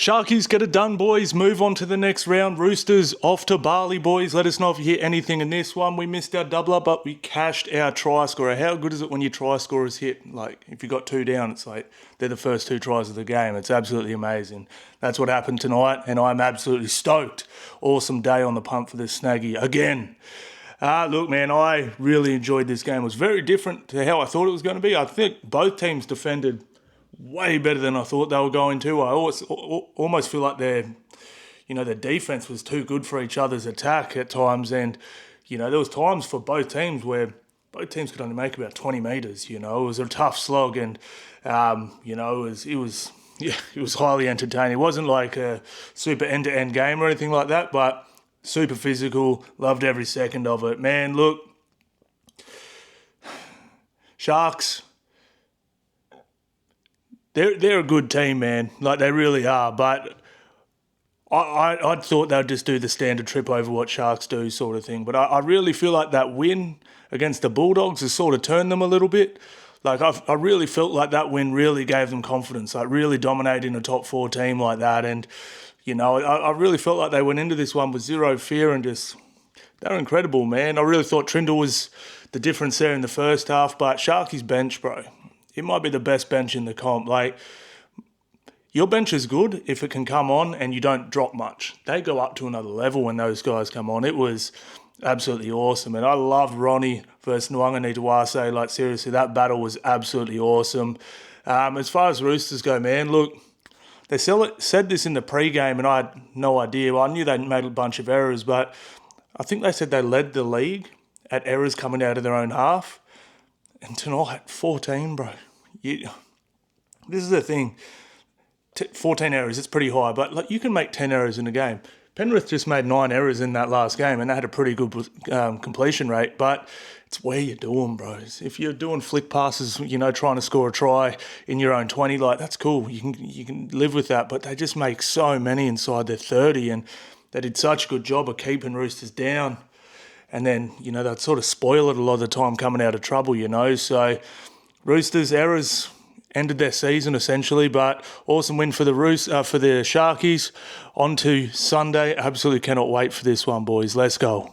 Sharkies, get it done, boys. Move on to the next round. Roosters off to Bali, boys. Let us know if you hear anything in this one. We missed our doubler, but we cashed our try scorer. How good is it when your try scorers hit? Like, if you got 2 down, it's like they're the first 2 tries of the game. It's absolutely amazing. That's what happened tonight, and I'm absolutely stoked. Awesome day on the punt for this snaggy again. Look, man, I really enjoyed this game. It was very different to how I thought it was going to be. I think both teams defended way better than I thought they were going to. I almost feel like their defense was too good for each other's attack at times, and there was times for both teams where both teams could only make about 20 metres. It was a tough slog, and it was highly entertaining. It wasn't like a super end-to-end game or anything like that, but super physical. Loved every second of it, man. Look, Sharks. They're a good team, man. Like, they really are. But I thought they'd just do the standard trip over what Sharks do sort of thing. But I really feel like that win against the Bulldogs has sort of turned them a little bit. Like, I really felt like that win really gave them confidence, like really dominating a top 4 team like that. And, I really felt like they went into this one with zero fear and just, they're incredible, man. I really thought Trindle was the difference there in the first half. But Sharky's bench, bro, it might be the best bench in the comp. Like, your bench is good if it can come on and you don't drop much. They go up to another level when those guys come on. It was absolutely awesome. And I loved Ronnie versus Nwanga. Like, seriously, that battle was absolutely awesome. As far as Roosters go, man, look, they said this in the pre-game and I had no idea. Well, I knew they made a bunch of errors, but I think they said they led the league at errors coming out of their own half. And tonight, 14, bro. This is the thing. 14 errors, it's pretty high. But like, you can make 10 errors in a game. Penrith just made 9 errors in that last game, and they had a pretty good completion rate. But it's where you do them, bros. If you're doing flick passes, trying to score a try in your own 20, like, that's cool. You can live with that. But they just make so many inside their 30, and they did such a good job of keeping Roosters down. And then, they'd sort of spoil it a lot of the time coming out of trouble, So Roosters' errors ended their season essentially, but awesome win for the Sharkies. On to Sunday. Absolutely cannot wait for this one, boys. Let's go.